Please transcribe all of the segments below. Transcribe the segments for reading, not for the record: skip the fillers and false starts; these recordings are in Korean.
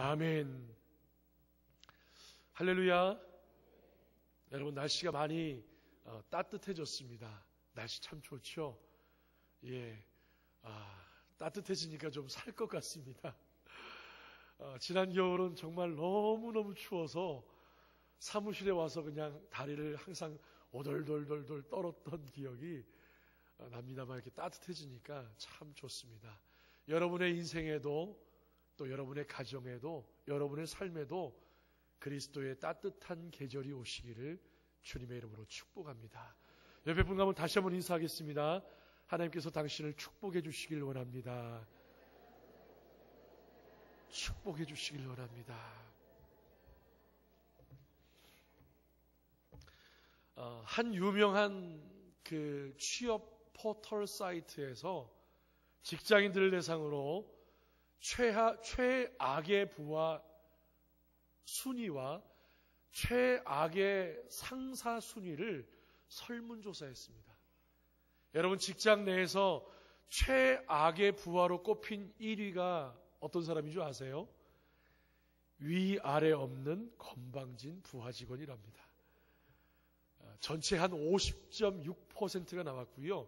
아멘. 할렐루야. 여러분, 날씨가 많이 따뜻해졌습니다. 날씨 참 좋죠? 예. 따뜻해지니까 좀 살 것 같습니다. 지난 겨울은 정말 너무너무 추워서 사무실에 와서 그냥 다리를 항상 오돌돌돌돌 떨었던 기억이 납니다만, 이렇게 따뜻해지니까 참 좋습니다. 여러분의 인생에도, 또 여러분의 가정에도, 여러분의 삶에도 그리스도의 따뜻한 계절이 오시기를 주님의 이름으로 축복합니다. 옆에 분 가면 다시 한번 인사하겠습니다. 하나님께서 당신을 축복해 주시길 원합니다. 축복해 주시길 원합니다. 한 유명한 그 취업 포털 사이트에서 직장인들을 대상으로 최악의 부하 순위와 최악의 상사 순위를 설문조사했습니다. 여러분, 직장 내에서 최악의 부하로 꼽힌 1위가 어떤 사람인 줄 아세요? 위아래 없는 건방진 부하 직원이랍니다. 전체 한 50.6%가 나왔고요.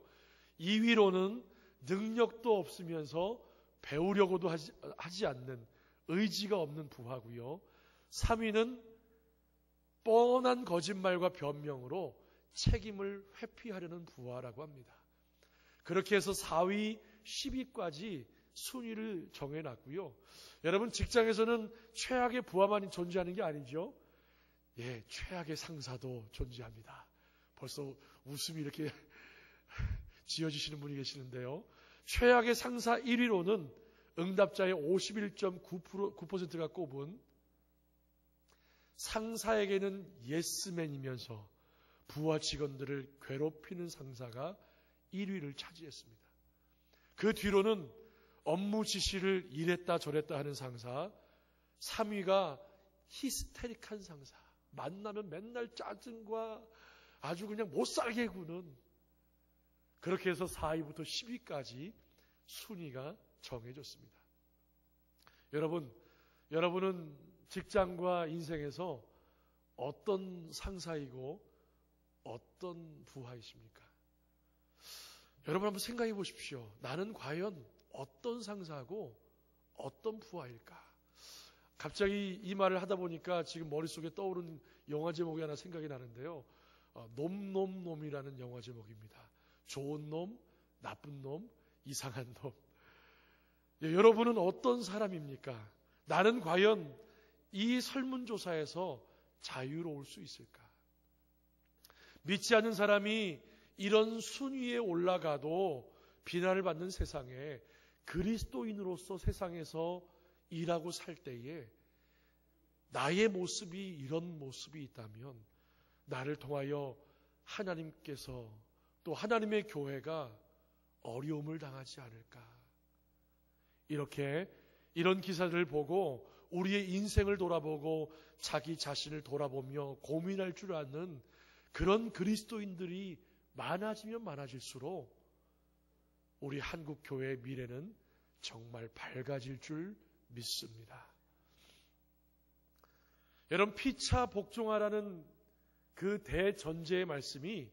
2위로는 능력도 없으면서 배우려고도 하지 않는 의지가 없는 부하고요. 3위는 뻔한 거짓말과 변명으로 책임을 회피하려는 부하라고 합니다. 그렇게 해서 4위, 10위까지 순위를 정해놨고요. 여러분, 직장에서는 최악의 부하만이 존재하는 게 아니죠. 예, 최악의 상사도 존재합니다. 벌써 웃음이 이렇게 지어지시는 분이 계시는데요. 최악의 상사 1위로는 응답자의 51.9%가 꼽은 상사에게는 예스맨이면서 부하 직원들을 괴롭히는 상사가 1위를 차지했습니다. 그 뒤로는 업무 지시를 이랬다 저랬다 하는 상사, 3위가 히스테릭한 상사, 만나면 맨날 짜증과 아주 그냥 못살게 구는, 그렇게 해서 4위부터 10위까지 순위가 정해졌습니다. 여러분은 직장과 인생에서 어떤 상사이고 어떤 부하이십니까? 여러분 한번 생각해 보십시오. 나는 과연 어떤 상사고 어떤 부하일까? 갑자기 이 말을 하다 보니까 지금 머릿속에 떠오른 영화 제목이 하나 생각이 나는데요. 놈놈놈이라는 영화 제목입니다. 좋은 놈, 나쁜 놈, 이상한 놈. 예, 여러분은 어떤 사람입니까? 나는 과연 이 설문조사에서 자유로울 수 있을까? 믿지 않는 사람이 이런 순위에 올라가도 비난을 받는 세상에 그리스도인으로서 세상에서 일하고 살 때에 나의 모습이 이런 모습이 있다면 나를 통하여 하나님께서 또 하나님의 교회가 어려움을 당하지 않을까? 이런 기사들을 보고 우리의 인생을 돌아보고 자기 자신을 돌아보며 고민할 줄 아는 그런 그리스도인들이 많아지면 많아질수록 우리 한국 교회의 미래는 정말 밝아질 줄 믿습니다. 여러분, 피차 복종하라는 그 대전제의 말씀이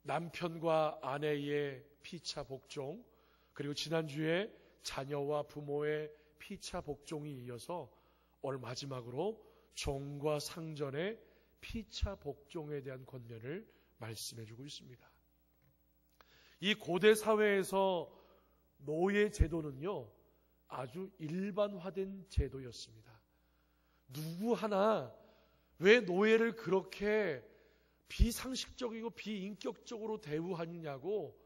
남편과 아내의 피차 복종, 그리고 지난주에 자녀와 부모의 피차 복종이 이어서 오늘 마지막으로 종과 상전의 피차 복종에 대한 권면을 말씀해주고 있습니다. 이 고대 사회에서 노예 제도는요, 아주 일반화된 제도였습니다. 누구 하나 왜 노예를 그렇게 비상식적이고 비인격적으로 대우하느냐고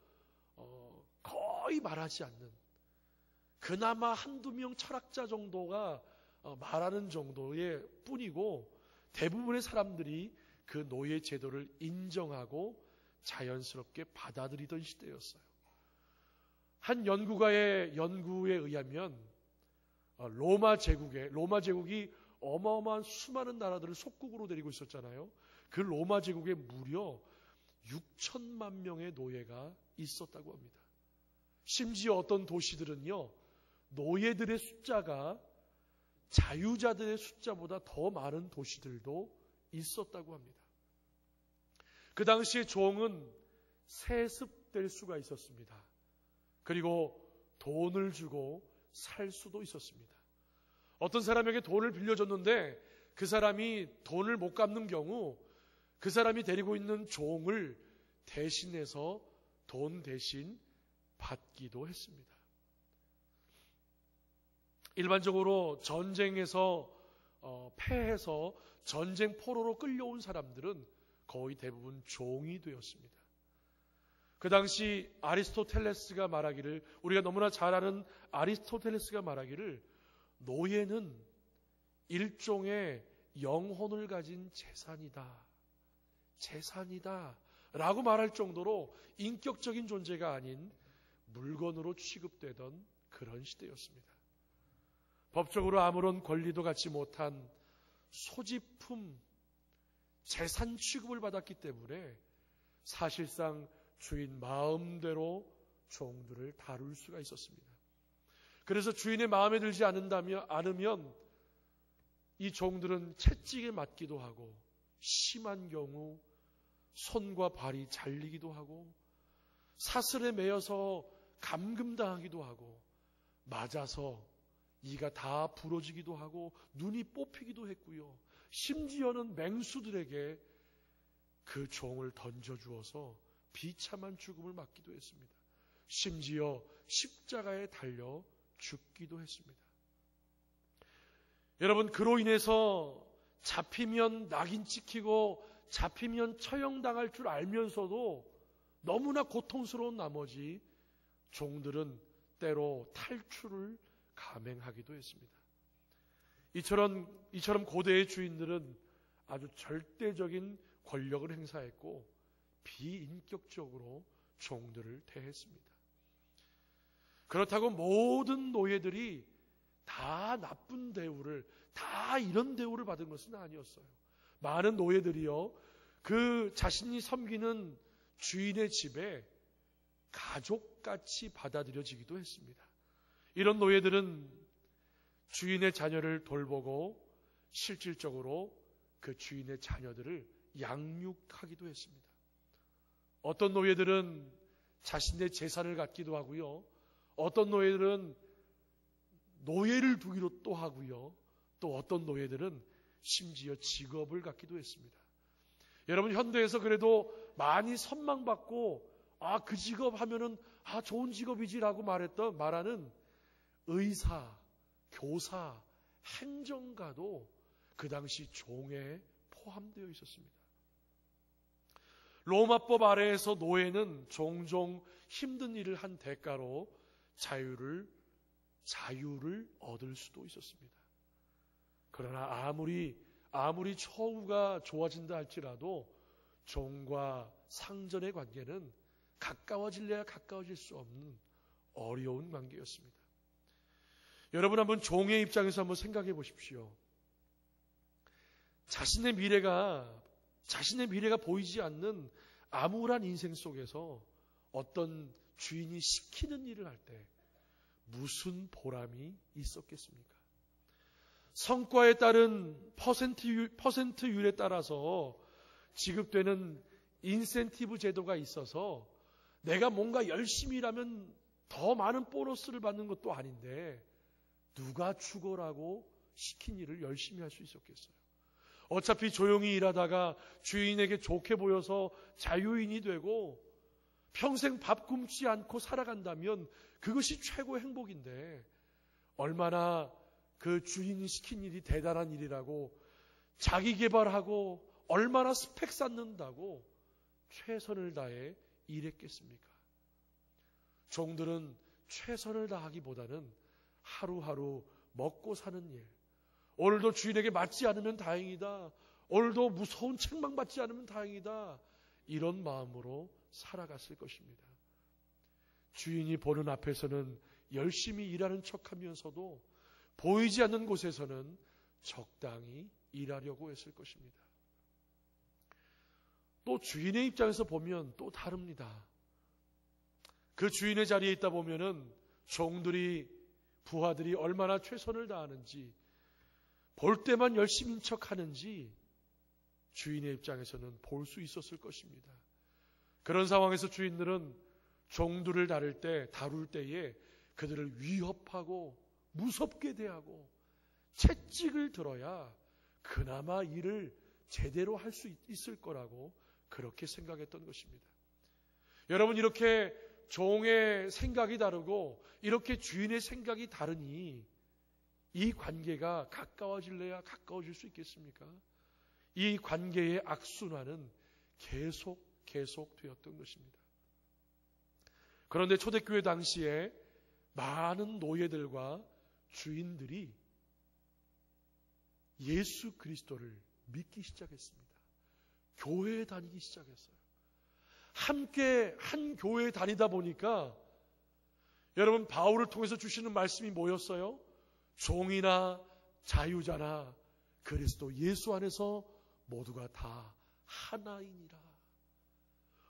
거의 말하지 않는, 그나마 한두 명 철학자 정도가 말하는 정도의 뿐이고 대부분의 사람들이 그 노예 제도를 인정하고 자연스럽게 받아들이던 시대였어요. 한 연구가의 연구에 의하면 로마 제국이 어마어마한 수많은 나라들을 속국으로 데리고 있었잖아요. 그 로마 제국에 무려 6천만 명의 노예가 있었다고 합니다. 심지어 어떤 도시들은요, 노예들의 숫자가 자유자들의 숫자보다 더 많은 도시들도 있었다고 합니다. 그 당시에 종은 세습될 수가 있었습니다. 그리고 돈을 주고 살 수도 있었습니다. 어떤 사람에게 돈을 빌려줬는데 그 사람이 돈을 못 갚는 경우 그 사람이 데리고 있는 종을 대신해서 돈 대신 받기도 했습니다. 일반적으로 전쟁에서 패해서 전쟁 포로로 끌려온 사람들은 거의 대부분 종이 되었습니다. 그 당시 아리스토텔레스가 말하기를, 우리가 너무나 잘 아는 아리스토텔레스가 말하기를, 노예는 일종의 영혼을 가진 재산이다 라고 말할 정도로 인격적인 존재가 아닌 물건으로 취급되던 그런 시대였습니다. 법적으로 아무런 권리도 갖지 못한 소지품, 재산 취급을 받았기 때문에 사실상 주인 마음대로 종들을 다룰 수가 있었습니다. 그래서 주인의 마음에 들지 않으면 이 종들은 채찍에 맞기도 하고, 심한 경우 손과 발이 잘리기도 하고, 사슬에 매여서 감금당하기도 하고, 맞아서 이가 다 부러지기도 하고 눈이 뽑히기도 했고요. 심지어는 맹수들에게 그 종을 던져주어서 비참한 죽음을 맞기도 했습니다. 심지어 십자가에 달려 죽기도 했습니다. 여러분, 그로 인해서 잡히면 낙인 찍히고 잡히면 처형당할 줄 알면서도 너무나 고통스러운 나머지 종들은 때로 탈출을 감행하기도 했습니다. 이처럼 고대의 주인들은 아주 절대적인 권력을 행사했고 비인격적으로 종들을 대했습니다. 그렇다고 모든 노예들이 다 나쁜 대우를, 다 이런 대우를 받은 것은 아니었어요. 많은 노예들이요, 그 자신이 섬기는 주인의 집에 가족같이 받아들여지기도 했습니다. 이런 노예들은 주인의 자녀를 돌보고 실질적으로 그 주인의 자녀들을 양육하기도 했습니다. 어떤 노예들은 자신의 재산을 갖기도 하고요. 어떤 노예들은 노예를 두기로 또 하고요. 또 어떤 노예들은 심지어 직업을 갖기도 했습니다. 여러분, 현대에서 그래도 많이 선망받고 그 직업 하면은 좋은 직업이지라고 말하는 의사, 교사, 행정가도 그 당시 종에 포함되어 있었습니다. 로마법 아래에서 노예는 종종 힘든 일을 한 대가로 자유를 얻을 수도 있었습니다. 그러나 아무리 처우가 좋아진다 할지라도 종과 상전의 관계는 가까워질래야 가까워질 수 없는 어려운 관계였습니다. 여러분, 한번 종의 입장에서 한번 생각해 보십시오. 자신의 미래가 보이지 않는 암울한 인생 속에서 어떤 주인이 시키는 일을 할 때 무슨 보람이 있었겠습니까? 성과에 따른 퍼센트율에 따라서 지급되는 인센티브 제도가 있어서 내가 뭔가 열심히 일하면 더 많은 보너스를 받는 것도 아닌데 누가 죽어라고 시킨 일을 열심히 할 수 있었겠어요? 어차피 조용히 일하다가 주인에게 좋게 보여서 자유인이 되고 평생 밥 굶지 않고 살아간다면 그것이 최고의 행복인데, 얼마나 그 주인이 시킨 일이 대단한 일이라고 자기 개발하고 얼마나 스펙 쌓는다고 최선을 다해 일했겠습니까? 종들은 최선을 다하기보다는 하루하루 먹고 사는 일, 오늘도 주인에게 맞지 않으면 다행이다, 오늘도 무서운 책망받지 않으면 다행이다, 이런 마음으로 살아갔을 것입니다. 주인이 보는 앞에서는 열심히 일하는 척하면서도 보이지 않는 곳에서는 적당히 일하려고 했을 것입니다. 또 주인의 입장에서 보면 또 다릅니다. 그 주인의 자리에 있다 보면은 종들이, 부하들이 얼마나 최선을 다하는지, 볼 때만 열심인 척 하는지 주인의 입장에서는 볼 수 있었을 것입니다. 그런 상황에서 주인들은 종들을 다룰 때에 그들을 위협하고 무섭게 대하고 채찍을 들어야 그나마 일을 제대로 할 수 있을 거라고 그렇게 생각했던 것입니다. 여러분, 이렇게 종의 생각이 다르고 이렇게 주인의 생각이 다르니 이 관계가 가까워질래야 가까워질 수 있겠습니까? 이 관계의 악순환은 계속 되었던 것입니다. 그런데 초대교회 당시에 많은 노예들과 주인들이 예수 그리스도를 믿기 시작했습니다. 교회에 다니기 시작했어요. 함께 한 교회에 다니다 보니까 여러분, 바울을 통해서 주시는 말씀이 뭐였어요? 종이나 자유자나 그리스도 예수 안에서 모두가 다 하나이니라.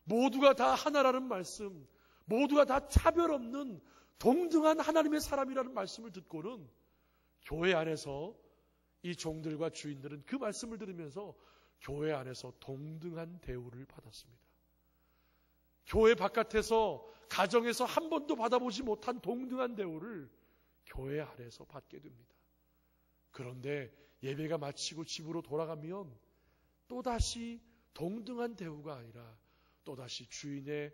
모두가 다 하나라는 말씀, 모두가 다 차별 없는 동등한 하나님의 사람이라는 말씀을 듣고는 교회 안에서 이 종들과 주인들은 그 말씀을 들으면서 교회 안에서 동등한 대우를 받았습니다. 교회 바깥에서, 가정에서 한 번도 받아보지 못한 동등한 대우를 교회 안에서 받게 됩니다. 그런데 예배가 마치고 집으로 돌아가면 또다시 동등한 대우가 아니라 또다시 주인의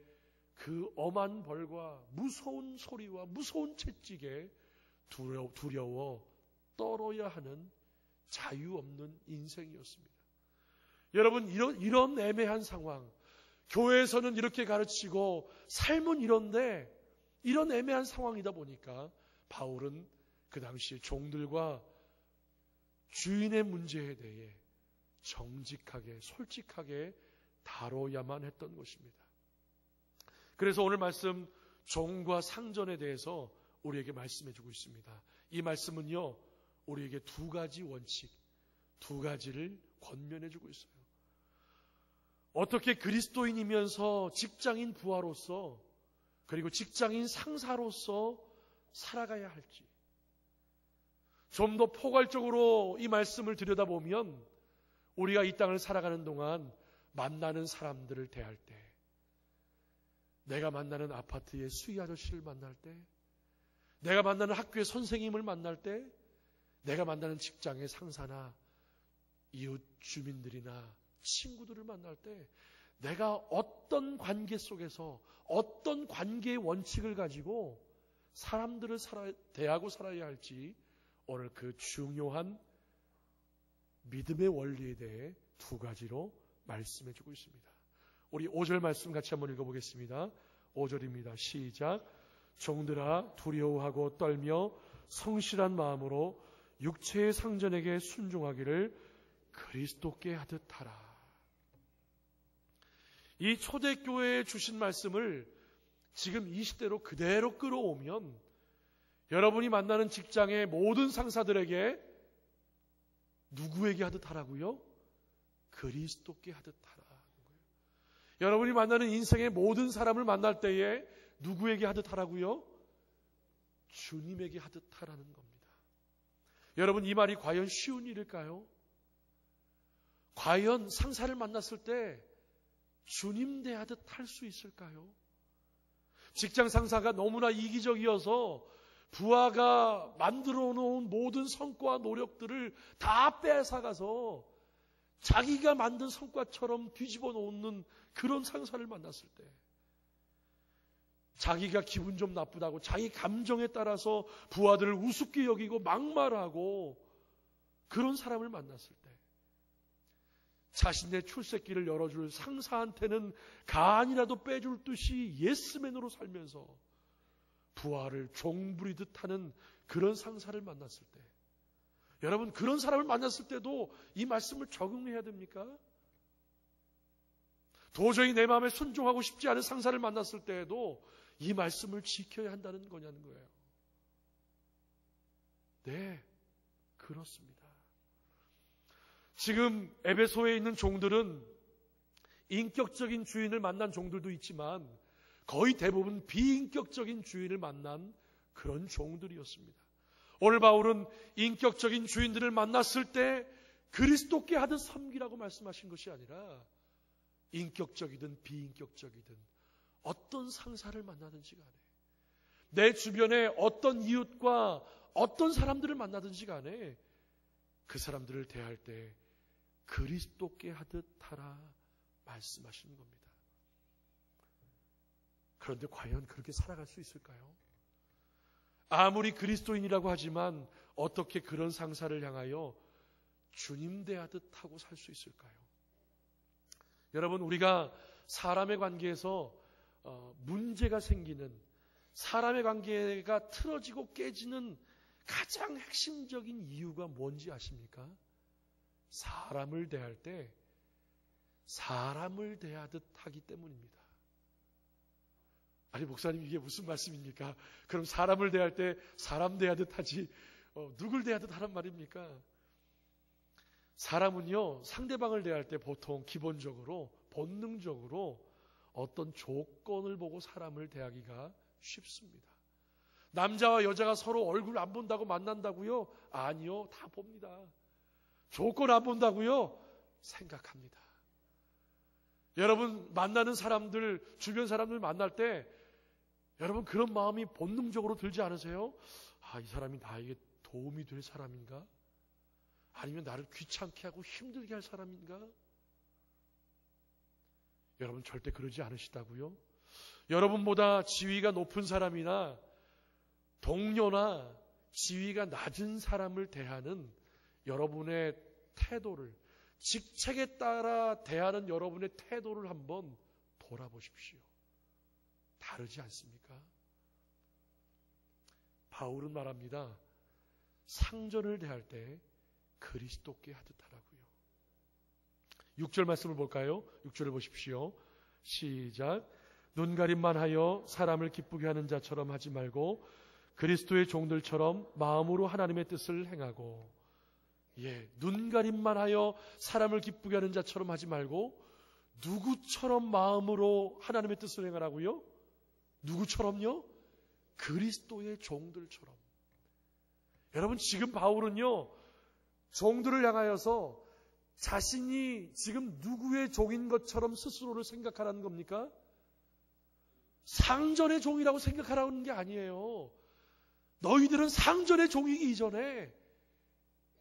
그 엄한 벌과 무서운 소리와 무서운 채찍에 두려워 떨어야 하는 자유 없는 인생이었습니다. 여러분, 이런 애매한 상황, 교회에서는 이렇게 가르치고 삶은 이런데 이런 애매한 상황이다 보니까 바울은 그 당시 종들과 주인의 문제에 대해 정직하게, 솔직하게 다뤄야만 했던 것입니다. 그래서 오늘 말씀, 종과 상전에 대해서 우리에게 말씀해 주고 있습니다. 이 말씀은요, 우리에게 두 가지 원칙, 두 가지를 권면해 주고 있어요. 어떻게 그리스도인이면서 직장인 부하로서, 그리고 직장인 상사로서 살아가야 할지, 좀 더 포괄적으로 이 말씀을 들여다보면 우리가 이 땅을 살아가는 동안 만나는 사람들을 대할 때, 내가 만나는 아파트의 수희 아저씨를 만날 때, 내가 만나는 학교의 선생님을 만날 때, 내가 만나는 직장의 상사나 이웃 주민들이나 친구들을 만날 때 내가 어떤 관계 속에서 어떤 관계의 원칙을 가지고 사람들을 대하고 살아야 할지 오늘 그 중요한 믿음의 원리에 대해 두 가지로 말씀해 주고 있습니다. 우리 5절 말씀 같이 한번 읽어보겠습니다. 5절입니다. 시작. 종들아 두려워하고 떨며 성실한 마음으로 육체의 상전에게 순종하기를 그리스도께 하듯 하라. 이 초대교회에 주신 말씀을 지금 이 시대로 그대로 끌어오면 여러분이 만나는 직장의 모든 상사들에게 누구에게 하듯 하라고요? 그리스도께 하듯 하라. 여러분이 만나는 인생의 모든 사람을 만날 때에 누구에게 하듯 하라고요? 주님에게 하듯 하라는 겁니다. 여러분, 이 말이 과연 쉬운 일일까요? 과연 상사를 만났을 때 주님 대하듯 할 수 있을까요? 직장 상사가 너무나 이기적이어서 부하가 만들어 놓은 모든 성과 노력들을 다 뺏어가서 자기가 만든 성과처럼 뒤집어 놓는 그런 상사를 만났을 때, 자기가 기분 좀 나쁘다고 자기 감정에 따라서 부하들을 우습게 여기고 막말하고 그런 사람을 만났을 때, 자신의 출세길을 열어줄 상사한테는 간이라도 빼줄 듯이 예스맨으로 살면서 부하를 종부리듯 하는 그런 상사를 만났을 때, 여러분, 그런 사람을 만났을 때도 이 말씀을 적용해야 됩니까? 도저히 내 마음에 순종하고 싶지 않은 상사를 만났을 때에도 이 말씀을 지켜야 한다는 거냐는 거예요. 네, 그렇습니다. 지금 에베소에 있는 종들은 인격적인 주인을 만난 종들도 있지만 거의 대부분 비인격적인 주인을 만난 그런 종들이었습니다. 오늘 바울은 인격적인 주인들을 만났을 때 그리스도께 하듯 섬기라고 말씀하신 것이 아니라 인격적이든 비인격적이든 어떤 상사를 만나든지 간에 내 주변에 어떤 이웃과 어떤 사람들을 만나든지 간에 그 사람들을 대할 때 그리스도께 하듯 하라 말씀하시는 겁니다. 그런데 과연 그렇게 살아갈 수 있을까요? 아무리 그리스도인이라고 하지만 어떻게 그런 상사를 향하여 주님 대하듯 하고 살 수 있을까요? 여러분, 우리가 사람의 관계에서 문제가 생기는, 사람의 관계가 틀어지고 깨지는 가장 핵심적인 이유가 뭔지 아십니까? 사람을 대할 때 사람을 대하듯 하기 때문입니다. 아니, 목사님, 이게 무슨 말씀입니까? 그럼 사람을 대할 때 사람 대하듯 하지 누굴 대하듯 하란 말입니까? 사람은요, 상대방을 대할 때 보통 기본적으로 본능적으로 어떤 조건을 보고 사람을 대하기가 쉽습니다. 남자와 여자가 서로 얼굴 안 본다고 만난다고요? 아니요, 다 봅니다. 조건 안 본다고요? 생각합니다. 여러분, 만나는 사람들, 주변 사람들 만날 때 여러분 그런 마음이 본능적으로 들지 않으세요? 아, 이 사람이 나에게 도움이 될 사람인가? 아니면 나를 귀찮게 하고 힘들게 할 사람인가? 여러분 절대 그러지 않으시다고요? 여러분보다 지위가 높은 사람이나 동료나 지위가 낮은 사람을 대하는 여러분의 태도를, 직책에 따라 대하는 여러분의 태도를 한번 돌아보십시오. 다르지 않습니까? 바울은 말합니다. 상전을 대할 때 그리스도께 하듯 하라고요. 6절 말씀을 볼까요? 6절을 보십시오. 시작. 눈가림만 하여 사람을 기쁘게 하는 자처럼 하지 말고 그리스도의 종들처럼 마음으로 하나님의 뜻을 행하고, 눈가림만 하여 사람을 기쁘게 하는 자처럼 하지 말고 누구처럼 마음으로 하나님의 뜻을 행하라고요? 누구처럼요? 그리스도의 종들처럼. 여러분, 지금 바울은요, 종들을 향하여서 자신이 지금 누구의 종인 것처럼 스스로를 생각하라는 겁니까? 상전의 종이라고 생각하라는 게 아니에요. 너희들은 상전의 종이기 이전에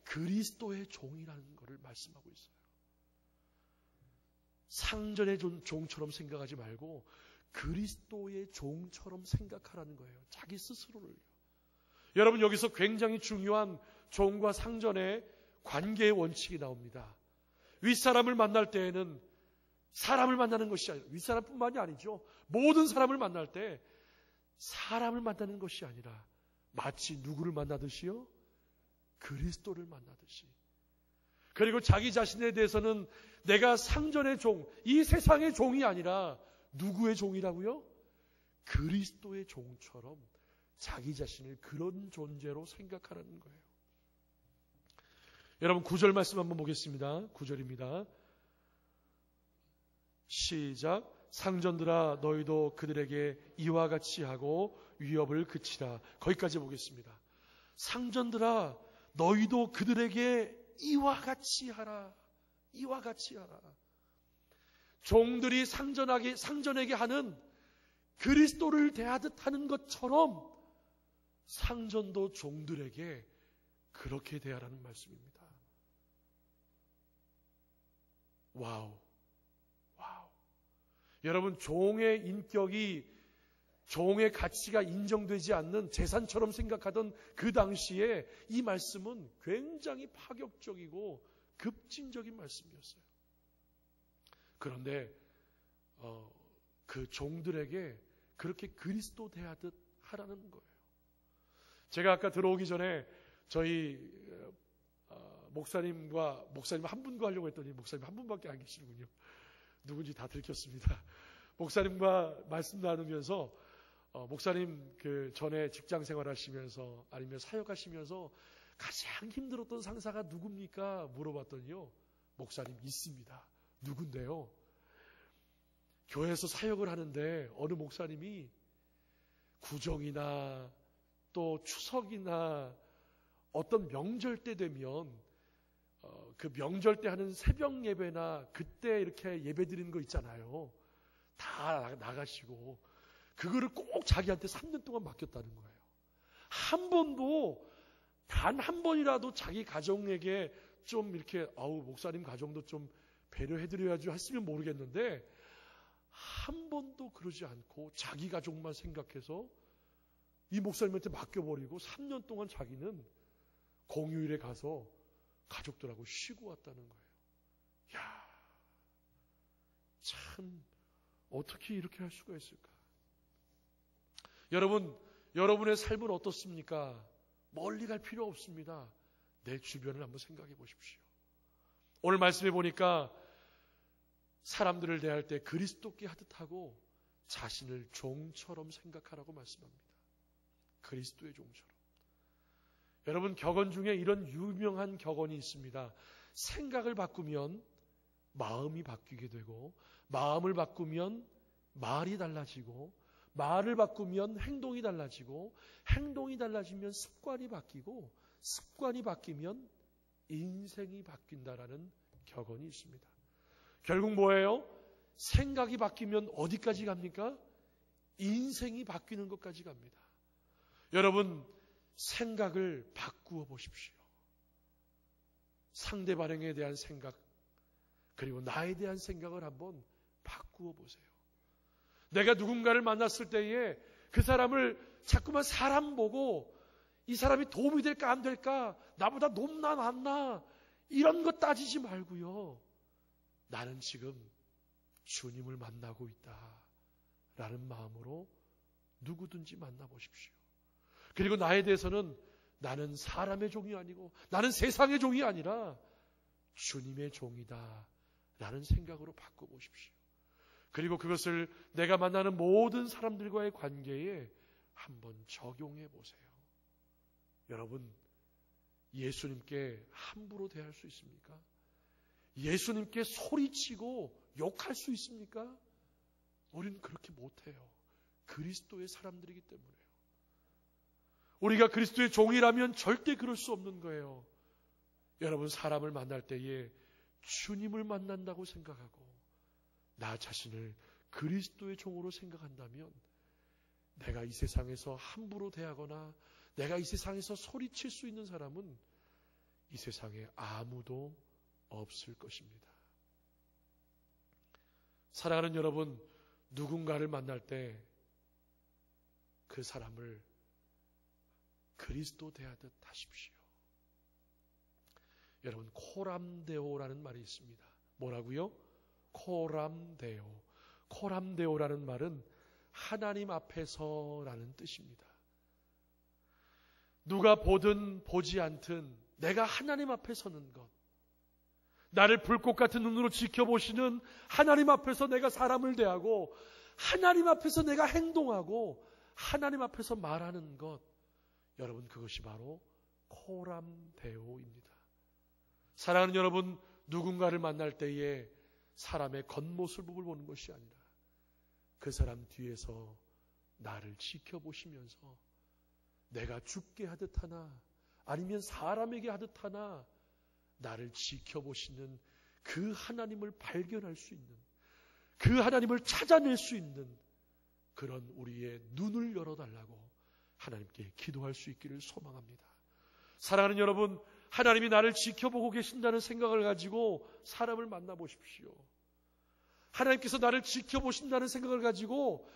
그리스도의 종이라는 것을 말씀하고 있어요. 상전의 종처럼 생각하지 말고 그리스도의 종처럼 생각하라는 거예요. 자기 스스로를요. 여러분, 여기서 굉장히 중요한 종과 상전의 관계의 원칙이 나옵니다. 윗사람을 만날 때에는 사람을 만나는 것이 아니라, 윗사람뿐만이 아니죠. 모든 사람을 만날 때 사람을 만나는 것이 아니라 마치 누구를 만나듯이요? 그리스도를 만나듯이. 그리고 자기 자신에 대해서는 내가 상전의 종, 이 세상의 종이 아니라 누구의 종이라고요? 그리스도의 종처럼 자기 자신을 그런 존재로 생각하라는 거예요. 여러분, 9절 말씀 한번 보겠습니다. 9절입니다. 시작. 상전들아, 너희도 그들에게 이와 같이 하고 위협을 그치라. 거기까지 보겠습니다. 상전들아, 너희도 그들에게 이와 같이 하라. 이와 같이 하라. 종들이 상전에게 하는 그리스도를 대하듯 하는 것처럼 상전도 종들에게 그렇게 대하라는 말씀입니다. 와우. 여러분, 종의 인격이, 종의 가치가 인정되지 않는 재산처럼 생각하던 그 당시에 이 말씀은 굉장히 파격적이고 급진적인 말씀이었어요. 그런데 그 종들에게 그렇게 그리스도 대하듯 하라는 거예요. 제가 아까 들어오기 전에 저희 목사님 한 분과 하려고 했더니 목사님 한 분밖에 안 계시는군요. 누군지 다 들켰습니다. 목사님과 말씀 나누면서 목사님 그 전에 직장 생활하시면서 아니면 사역하시면서 가장 힘들었던 상사가 누굽니까? 물어봤더니요, 목사님 있습니다. 누군데요? 교회에서 사역을 하는데 어느 목사님이 구정이나 또 추석이나 어떤 명절 때 되면 그 명절 때 하는 새벽 예배나 그때 이렇게 예배 드리는 거 있잖아요. 다 나가시고 그거를 꼭 자기한테 3년 동안 맡겼다는 거예요. 한 번도 단 한 번이라도 자기 가정에게 좀 이렇게 목사님 가정도 좀 배려해드려야지 했으면 모르겠는데 한 번도 그러지 않고 자기 가족만 생각해서 이 목사님한테 맡겨버리고 3년 동안 자기는 공휴일에 가서 가족들하고 쉬고 왔다는 거예요. 야, 참 어떻게 이렇게 할 수가 있을까? 여러분, 여러분의 삶은 어떻습니까? 멀리 갈 필요 없습니다. 내 주변을 한번 생각해 보십시오. 오늘 말씀해 보니까 사람들을 대할 때 그리스도께 하듯 하고 자신을 종처럼 생각하라고 말씀합니다. 그리스도의 종처럼. 여러분, 격언 중에 이런 유명한 격언이 있습니다. 생각을 바꾸면 마음이 바뀌게 되고, 마음을 바꾸면 말이 달라지고, 말을 바꾸면 행동이 달라지고, 행동이 달라지면 습관이 바뀌고, 습관이 바뀌면 인생이 바뀐다라는 격언이 있습니다. 결국 뭐예요? 생각이 바뀌면 어디까지 갑니까? 인생이 바뀌는 것까지 갑니다. 여러분, 생각을 바꾸어 보십시오. 상대방에 대한 생각, 그리고 나에 대한 생각을 한번 바꾸어 보세요. 내가 누군가를 만났을 때에 그 사람을 자꾸만 사람 보고 이 사람이 도움이 될까 안 될까, 나보다 높나 낮나 이런 거 따지지 말고요. 나는 지금 주님을 만나고 있다 라는 마음으로 누구든지 만나보십시오. 그리고 나에 대해서는 나는 사람의 종이 아니고 나는 세상의 종이 아니라 주님의 종이다 라는 생각으로 바꿔보십시오. 그리고 그것을 내가 만나는 모든 사람들과의 관계에 한번 적용해 보세요. 여러분, 예수님께 함부로 대할 수 있습니까? 예수님께 소리치고 욕할 수 있습니까? 우리는 그렇게 못해요. 그리스도의 사람들이기 때문에요. 우리가 그리스도의 종이라면 절대 그럴 수 없는 거예요. 여러분, 사람을 만날 때에 주님을 만난다고 생각하고 나 자신을 그리스도의 종으로 생각한다면 내가 이 세상에서 함부로 대하거나 내가 이 세상에서 소리칠 수 있는 사람은 이 세상에 아무도 없을 것입니다. 사랑하는 여러분, 누군가를 만날 때 그 사람을 그리스도 대하듯 하십시오. 여러분, 코람데오라는 말이 있습니다. 뭐라고요? 코람데오. 코람데오라는 말은 하나님 앞에서라는 뜻입니다. 누가 보든 보지 않든 내가 하나님 앞에 서는 것, 나를 불꽃 같은 눈으로 지켜보시는 하나님 앞에서 내가 사람을 대하고 하나님 앞에서 내가 행동하고 하나님 앞에서 말하는 것, 여러분, 그것이 바로 코람데오입니다. 사랑하는 여러분, 누군가를 만날 때에 사람의 겉모습을 보는 것이 아니라 그 사람 뒤에서 나를 지켜보시면서 내가 죽게 하듯 하나 아니면 사람에게 하듯 하나 나를 지켜보시는 그 하나님을 발견할 수 있는, 그 하나님을 찾아낼 수 있는 그런 우리의 눈을 열어달라고 하나님께 기도할 수 있기를 소망합니다. 사랑하는 여러분, 하나님이 나를 지켜보고 계신다는 생각을 가지고 사람을 만나보십시오. 하나님께서 나를 지켜보신다는 생각을 가지고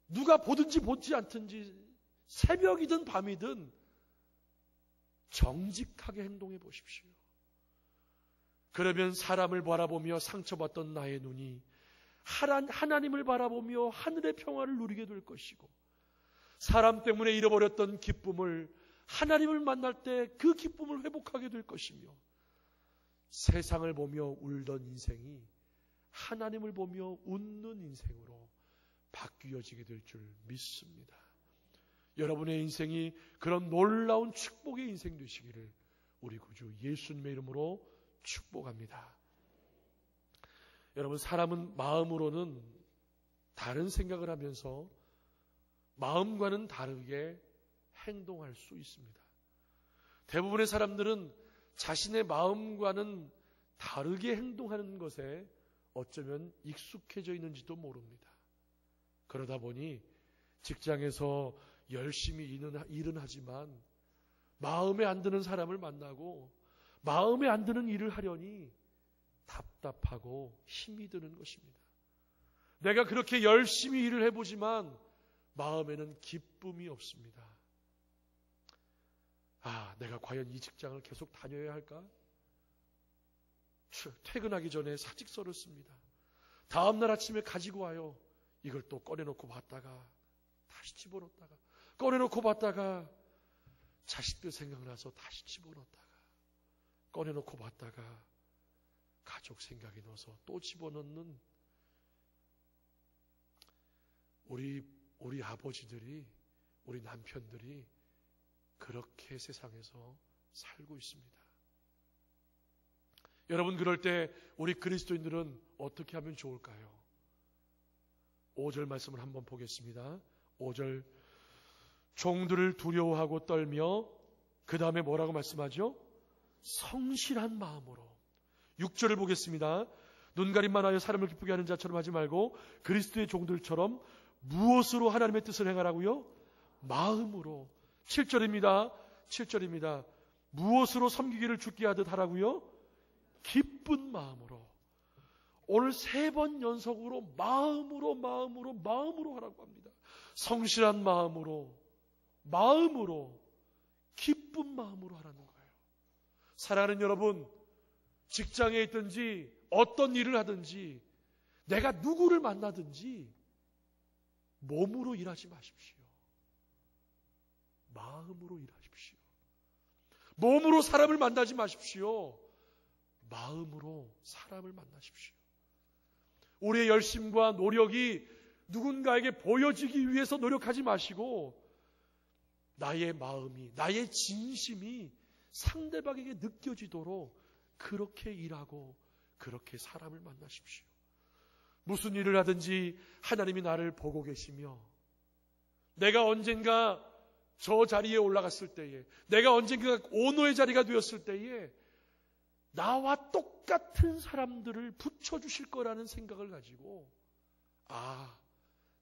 누가 보든지 보지 않든지 새벽이든 밤이든 정직하게 행동해 보십시오. 그러면 사람을 바라보며 상처받던 나의 눈이 하나님을 바라보며 하늘의 평화를 누리게 될 것이고, 사람 때문에 잃어버렸던 기쁨을 하나님을 만날 때 그 기쁨을 회복하게 될 것이며, 세상을 보며 울던 인생이 하나님을 보며 웃는 인생으로 바뀌어지게 될 줄 믿습니다. 여러분의 인생이 그런 놀라운 축복의 인생 되시기를 우리 구주 예수님의 이름으로 축복합니다. 여러분, 사람은 마음으로는 다른 생각을 하면서 마음과는 다르게 행동할 수 있습니다. 대부분의 사람들은 자신의 마음과는 다르게 행동하는 것에 어쩌면 익숙해져 있는지도 모릅니다. 그러다 보니 직장에서 열심히 일은 하지만 마음에 안 드는 사람을 만나고 마음에 안 드는 일을 하려니 답답하고 힘이 드는 것입니다. 내가 그렇게 열심히 일을 해보지만 마음에는 기쁨이 없습니다. 내가 과연 이 직장을 계속 다녀야 할까? 퇴근하기 전에 사직서를 씁니다. 다음날 아침에 가지고 와요. 이걸 또 꺼내놓고 봤다가 다시 집어넣었다가 꺼내놓고 봤다가 자식들 생각나서 다시 집어넣었다가 꺼내놓고 봤다가 가족 생각이 나서 또 집어넣는 우리 아버지들이, 우리 남편들이 그렇게 세상에서 살고 있습니다. 여러분, 그럴 때 우리 그리스도인들은 어떻게 하면 좋을까요? 5절 말씀을 한번 보겠습니다. 5절, 종들을 두려워하고 떨며, 그 다음에 뭐라고 말씀하죠? 성실한 마음으로. 6절을 보겠습니다. 눈가림만 하여 사람을 기쁘게 하는 자처럼 하지 말고 그리스도의 종들처럼 무엇으로 하나님의 뜻을 행하라고요? 마음으로. 7절입니다. 무엇으로 섬기기를 주께 하듯 하라고요? 기쁜 마음으로. 오늘 3번 연속으로 마음으로 하라고 합니다. 성실한 마음으로, 기쁜 마음으로 하라는 거예요. 사랑하는 여러분, 직장에 있든지 어떤 일을 하든지 내가 누구를 만나든지 몸으로 일하지 마십시오. 마음으로 일하십시오. 몸으로 사람을 만나지 마십시오. 마음으로 사람을 만나십시오. 우리의 열심과 노력이 누군가에게 보여지기 위해서 노력하지 마시고 나의 마음이, 나의 진심이 상대방에게 느껴지도록 그렇게 일하고 그렇게 사람을 만나십시오. 무슨 일을 하든지 하나님이 나를 보고 계시며 내가 언젠가 저 자리에 올라갔을 때에, 내가 언젠가 오너의 자리가 되었을 때에 나와 똑같은 사람들을 붙여주실 거라는 생각을 가지고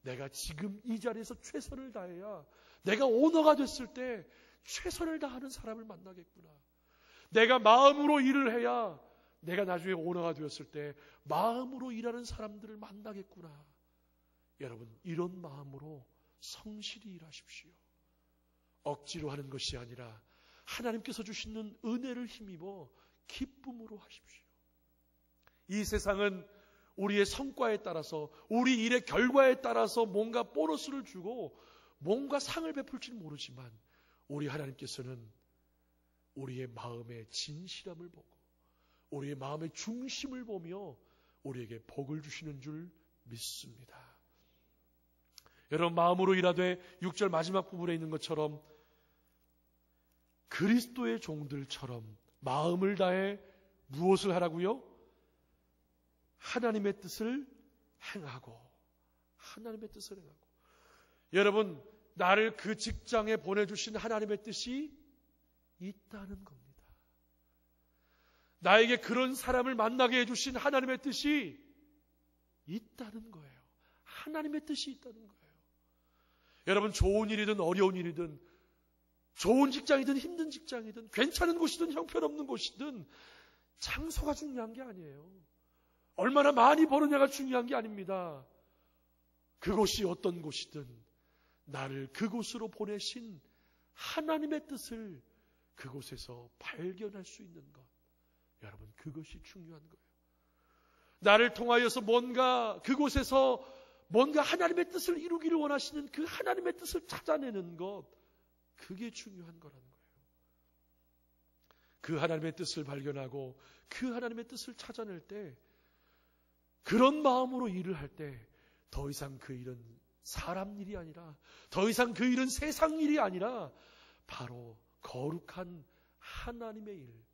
내가 지금 이 자리에서 최선을 다해야 내가 오너가 됐을 때 최선을 다하는 사람을 만나겠구나. 내가 마음으로 일을 해야 내가 나중에 오너가 되었을 때 마음으로 일하는 사람들을 만나겠구나. 여러분, 이런 마음으로 성실히 일하십시오. 억지로 하는 것이 아니라 하나님께서 주시는 은혜를 힘입어 기쁨으로 하십시오. 이 세상은 우리의 성과에 따라서, 우리 일의 결과에 따라서 뭔가 보너스를 주고 뭔가 상을 베풀지는 모르지만 우리 하나님께서는 우리의 마음의 진실함을 보고 우리의 마음의 중심을 보며 우리에게 복을 주시는 줄 믿습니다. 여러분, 마음으로 일하되 6절 마지막 부분에 있는 것처럼 그리스도의 종들처럼 마음을 다해 무엇을 하라고요? 하나님의 뜻을 행하고. 하나님의 뜻을 행하고. 여러분, 나를 그 직장에 보내주신 하나님의 뜻이 있다는 겁니다. 나에게 그런 사람을 만나게 해주신 하나님의 뜻이 있다는 거예요. 하나님의 뜻이 있다는 거예요. 여러분, 좋은 일이든 어려운 일이든, 좋은 직장이든 힘든 직장이든, 괜찮은 곳이든 형편없는 곳이든 장소가 중요한 게 아니에요. 얼마나 많이 버느냐가 중요한 게 아닙니다. 그곳이 어떤 곳이든 나를 그곳으로 보내신 하나님의 뜻을 그곳에서 발견할 수 있는 것, 여러분, 그것이 중요한 거예요. 나를 통하여서 뭔가 그곳에서 뭔가 하나님의 뜻을 이루기를 원하시는 그 하나님의 뜻을 찾아내는 것, 그게 중요한 거라는 거예요. 그 하나님의 뜻을 발견하고 그 하나님의 뜻을 찾아낼 때, 그런 마음으로 일을 할 때 더 이상 그 일은 사람 일이 아니라, 더 이상 그 일은 세상 일이 아니라 바로 거룩한 하나님의 일,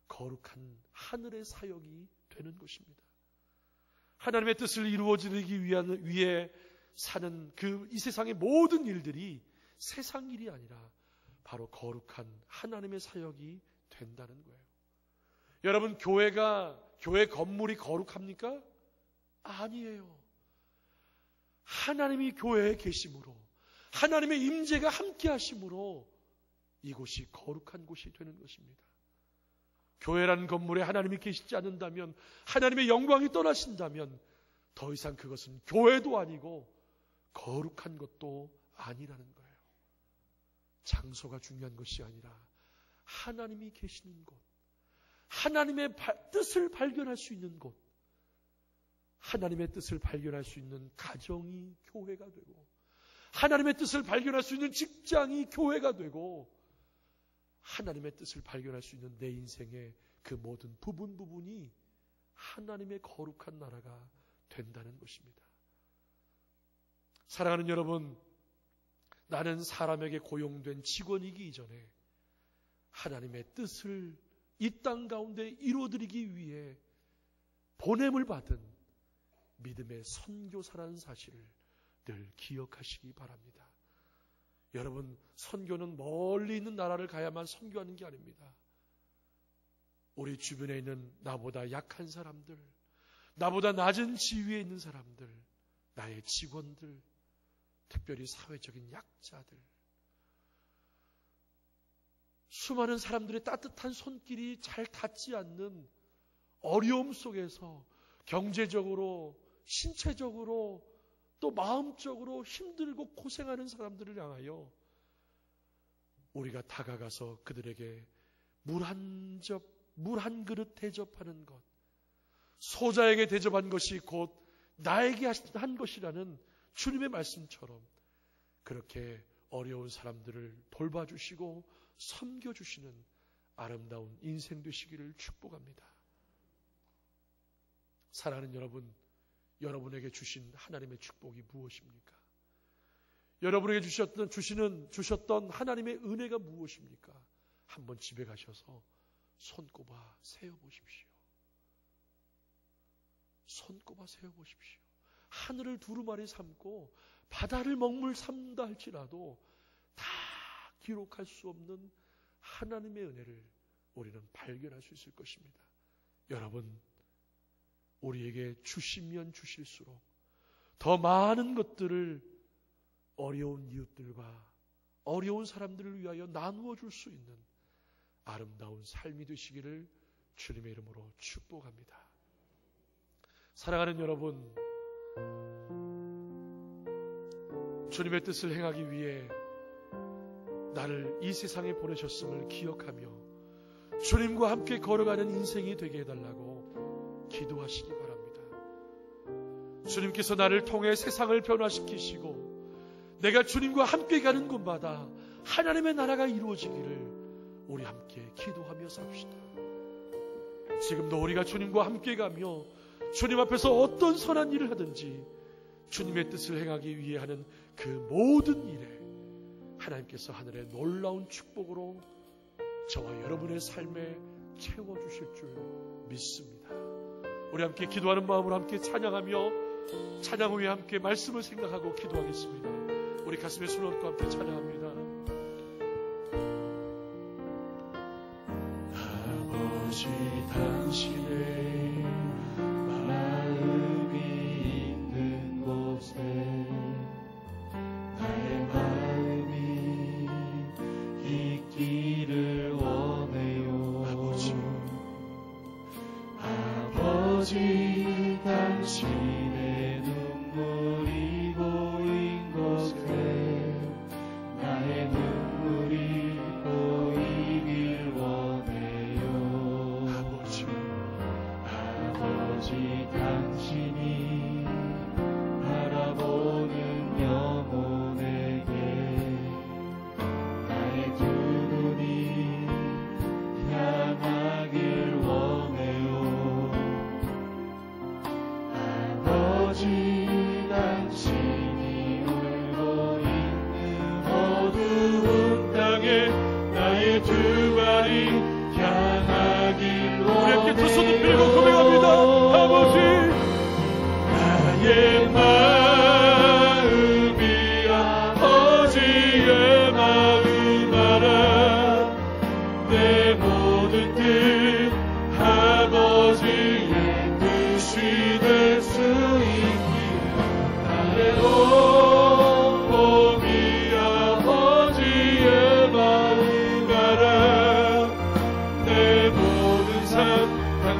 거룩한 하늘의 사역이 되는 것입니다. 하나님의 뜻을 이루어지기 위해 사는 이 세상의 모든 일들이 세상 일이 아니라 바로 거룩한 하나님의 사역이 된다는 거예요. 여러분, 교회 건물이 거룩합니까? 아니에요. 하나님이 교회에 계심으로, 하나님의 임재가 함께 하심으로 이곳이 거룩한 곳이 되는 것입니다. 교회라는 건물에 하나님이 계시지 않는다면, 하나님의 영광이 떠나신다면 더 이상 그것은 교회도 아니고 거룩한 것도 아니라는 거예요. 장소가 중요한 것이 아니라 하나님이 계시는 곳, 하나님의 뜻을 발견할 수 있는 곳, 하나님의 뜻을 발견할 수 있는 가정이 교회가 되고, 하나님의 뜻을 발견할 수 있는 직장이 교회가 되고, 하나님의 뜻을 발견할 수 있는 내 인생의 그 모든 부분이 하나님의 거룩한 나라가 된다는 것입니다. 사랑하는 여러분, 나는 사람에게 고용된 직원이기 이전에 하나님의 뜻을 이 땅 가운데 이루어드리기 위해 보냄을 받은 믿음의 선교사라는 사실을 늘 기억하시기 바랍니다. 여러분, 선교는 멀리 있는 나라를 가야만 선교하는 게 아닙니다. 우리 주변에 있는 나보다 약한 사람들, 나보다 낮은 지위에 있는 사람들, 나의 직원들, 특별히 사회적인 약자들, 수많은 사람들의 따뜻한 손길이 잘 닿지 않는 어려움 속에서 경제적으로, 신체적으로, 또 마음적으로 힘들고 고생하는 사람들을 향하여 우리가 다가가서 그들에게 물 한 그릇 대접하는 것, 소자에게 대접한 것이 곧 나에게 한 것이라는 주님의 말씀처럼 그렇게 어려운 사람들을 돌봐주시고 섬겨주시는 아름다운 인생 되시기를 축복합니다. 사랑하는 여러분, 여러분에게 주신 하나님의 축복이 무엇입니까? 여러분에게 주셨던 하나님의 은혜가 무엇입니까? 한번 집에 가셔서 손꼽아 세어보십시오. 손꼽아 세어보십시오. 하늘을 두루마리 삼고 바다를 먹물 삼다 할지라도 다 기록할 수 없는 하나님의 은혜를 우리는 발견할 수 있을 것입니다. 여러분, 우리에게 주시면 주실수록 더 많은 것들을 어려운 이웃들과 어려운 사람들을 위하여 나누어 줄 수 있는 아름다운 삶이 되시기를 주님의 이름으로 축복합니다. 사랑하는 여러분, 주님의 뜻을 행하기 위해 나를 이 세상에 보내셨음을 기억하며 주님과 함께 걸어가는 인생이 되게 해달라고 기도하시기 바랍니다. 주님께서 나를 통해 세상을 변화시키시고 내가 주님과 함께 가는 곳마다 하나님의 나라가 이루어지기를 우리 함께 기도하며 삽시다. 지금도 우리가 주님과 함께 가며 주님 앞에서 어떤 선한 일을 하든지 주님의 뜻을 행하기 위해 하는 그 모든 일에 하나님께서 하늘의 놀라운 축복으로 저와 여러분의 삶에 채워주실 줄 믿습니다. 우리 함께 기도하는 마음으로 함께 찬양하며 찬양 후에 함께 말씀을 생각하고 기도하겠습니다. 우리 가슴에 손을 얹고 함께 찬양합니다. 아버지, 당신의 마음이 있는 곳에 나의 마음이 있기를 원해요. 아버지, 당신의 눈물이 고인 곳에 나의 눈물이 보이길 원해요. 아버지, 당신이 바라보는 영혼에게 나의 두 눈이 향하길 원해요. 아버지, 당신이 울고 있는 어두운 땅에 나의 두 발이 향하길 원해요. 우리 함께 두 손을 들고 고백합니다. 아버지, 나의 마음이 아버지의 마음 알아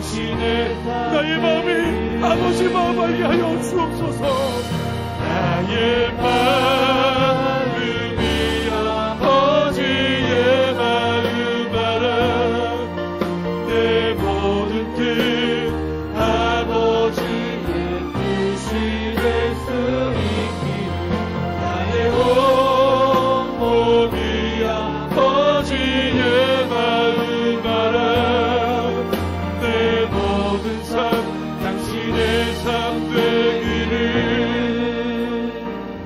나의 마음이 아버지 마음 알게 하여 주옵소서. 나의 마음이 아버지의 마음 알아. 내 모든 뜻 아버지의 뜻이 될 수 있기를. 나의 온몸이 아버지의 마음 알아. 내 모든 삶 당신의 삶 되기를.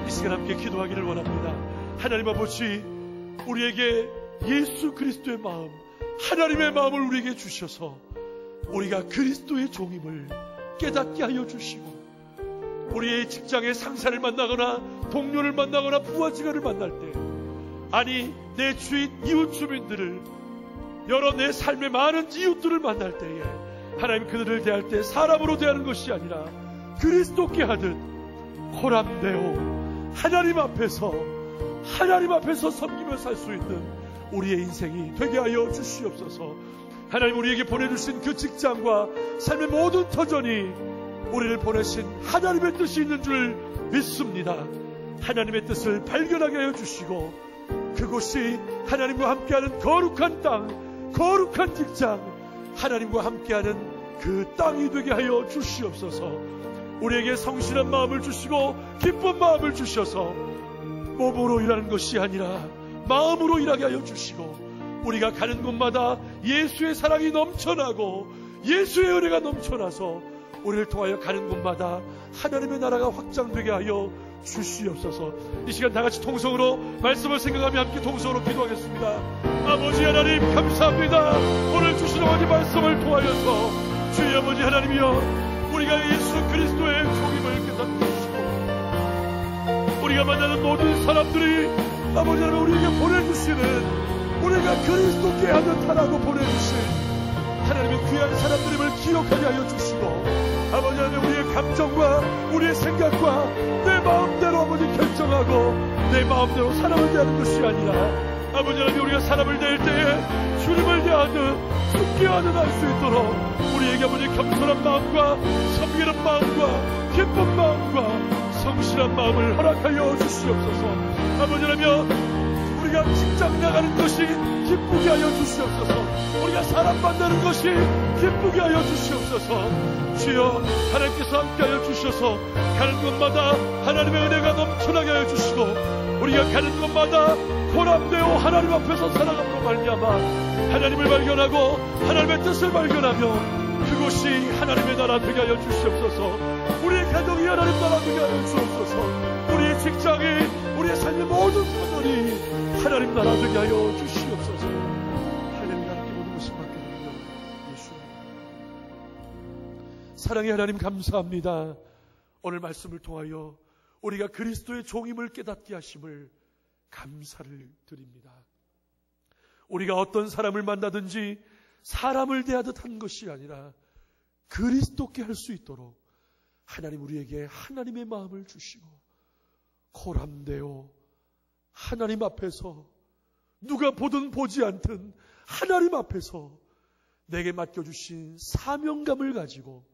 이 시간 함께 기도하기를 원합니다. 하나님 아버지, 우리에게 예수 그리스도의 마음, 하나님의 마음을 우리에게 주셔서 우리가 그리스도의 종임을 깨닫게 하여 주시고, 우리의 직장의 상사를 만나거나 동료를 만나거나 부하직원을 만날 때, 아니 내 주인 이웃 주민들을, 여러 내 삶의 많은 이웃들을 만날 때에 하나님 그들을 대할 때 사람으로 대하는 것이 아니라 그리스도께 하듯 호람되어 하나님 앞에서 섬기며 살 수 있는 우리의 인생이 되게 하여 주시옵소서. 하나님 우리에게 보내주신 그 직장과 삶의 모든 터전이 우리를 보내신 하나님의 뜻이 있는 줄 믿습니다. 하나님의 뜻을 발견하게 하여 주시고, 그곳이 하나님과 함께하는 거룩한 땅, 거룩한 직장, 하나님과 함께하는 그 땅이 되게 하여 주시옵소서. 우리에게 성실한 마음을 주시고 기쁜 마음을 주셔서 몸으로 일하는 것이 아니라 마음으로 일하게 하여 주시고, 우리가 가는 곳마다 예수의 사랑이 넘쳐나고 예수의 은혜가 넘쳐나서 우리를 통하여 가는 곳마다 하나님의 나라가 확장되게 하여 주시옵소서. 이 시간 다같이 통성으로 말씀을 생각하며 함께 통성으로 기도하겠습니다. 아버지 하나님 감사합니다. 오늘 주신 어머니 말씀을 통하여서 주의 아버지 하나님이여, 우리가 예수 그리스도의 종임을 깨닫게 해주시고, 우리가 만나는 모든 사람들이 아버지 하나님 우리에게 보내주시는, 우리가 그리스도께 하듯 하라고 보내주신 하나님의 귀한 사람들임을 기억하게 하여 주시고, 아버지 하나님 우리의 감정과 우리의 생각과 내 마음대로 아버지 결정하고 내 마음대로 사람을 대하는 것이 아니라, 아버지 하나님 우리가 사람을 대할 때에 주님을 대하듯 숙계하듯 할 수 있도록 우리에게 아버지 겸손한 마음과 섬기는 마음과 기쁜 마음과 성실한 마음을 허락하여 주시옵소서. 아버지 하나님 우리가 직장 나가는 것이 기쁘게 하여 주시옵소서. 우리가 사람 만나는 것이 기쁘게 하여 주시옵소서. 주여 하나님께서 함께하여 주셔서 가는 곳마다 하나님의 은혜가 넘쳐나게 하여 주시고, 우리가 가는 곳마다 보람되어 하나님 앞에서 살아감으로 말미암아 하나님을 발견하고 하나님의 뜻을 발견하며 그곳이 하나님의 나라 되게 하여 주시옵소서. 우리의 가정이 하나님 나라 되게 하여 주옵소서. 우리의 직장이, 우리의 삶의 모든 터전이 하나님 나라 되게 하여 주시옵소서. 하나님 나라께 모든 것을 맡겨드리며 예수님. 사랑의 하나님 감사합니다. 오늘 말씀을 통하여 우리가 그리스도의 종임을 깨닫게 하심을 감사를 드립니다. 우리가 어떤 사람을 만나든지 사람을 대하듯 한 것이 아니라 그리스도께 할 수 있도록 하나님 우리에게 하나님의 마음을 주시고, 고람되어 하나님 앞에서 누가 보든 보지 않든 하나님 앞에서 내게 맡겨주신 사명감을 가지고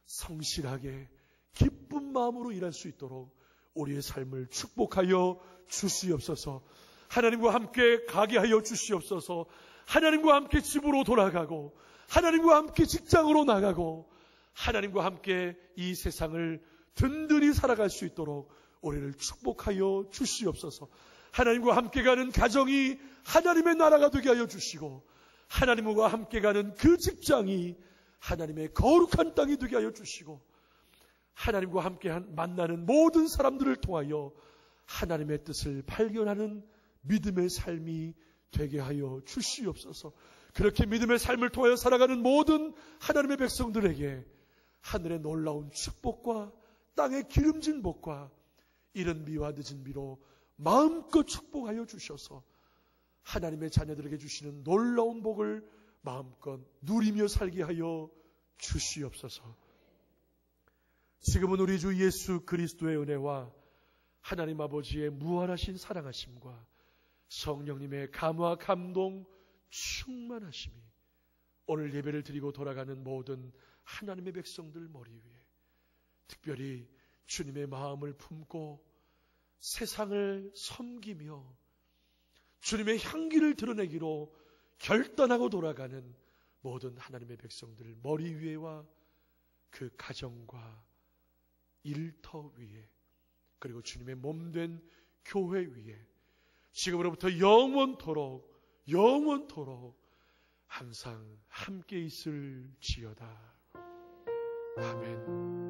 성실하게 기쁜 마음으로 일할 수 있도록 우리의 삶을 축복하여 주시옵소서. 하나님과 함께 가게 하여 주시옵소서. 하나님과 함께 집으로 돌아가고 하나님과 함께 직장으로 나가고 하나님과 함께 이 세상을 든든히 살아갈 수 있도록 우리를 축복하여 주시옵소서. 하나님과 함께 가는 가정이 하나님의 나라가 되게 하여 주시고, 하나님과 함께 가는 그 직장이 하나님의 거룩한 땅이 되게 하여 주시고, 하나님과 함께 만나는 모든 사람들을 통하여 하나님의 뜻을 발견하는 믿음의 삶이 되게 하여 주시옵소서. 그렇게 믿음의 삶을 통하여 살아가는 모든 하나님의 백성들에게 하늘의 놀라운 축복과 땅의 기름진 복과 이른 비와 늦은 비로 마음껏 축복하여 주셔서 하나님의 자녀들에게 주시는 놀라운 복을 마음껏 누리며 살게 하여 주시옵소서. 지금은 우리 주 예수 그리스도의 은혜와 하나님 아버지의 무한하신 사랑하심과 성령님의 감화 감동 충만하심이 오늘 예배를 드리고 돌아가는 모든 하나님의 백성들 머리 위에 특별히 주님의 마음을 품고 세상을 섬기며 주님의 향기를 드러내기로 결단하고 돌아가는 모든 하나님의 백성들 머리 위에와 그 가정과 일터 위에 그리고 주님의 몸된 교회 위에 지금으로부터 영원토록 항상 함께 있을지어다. 아멘.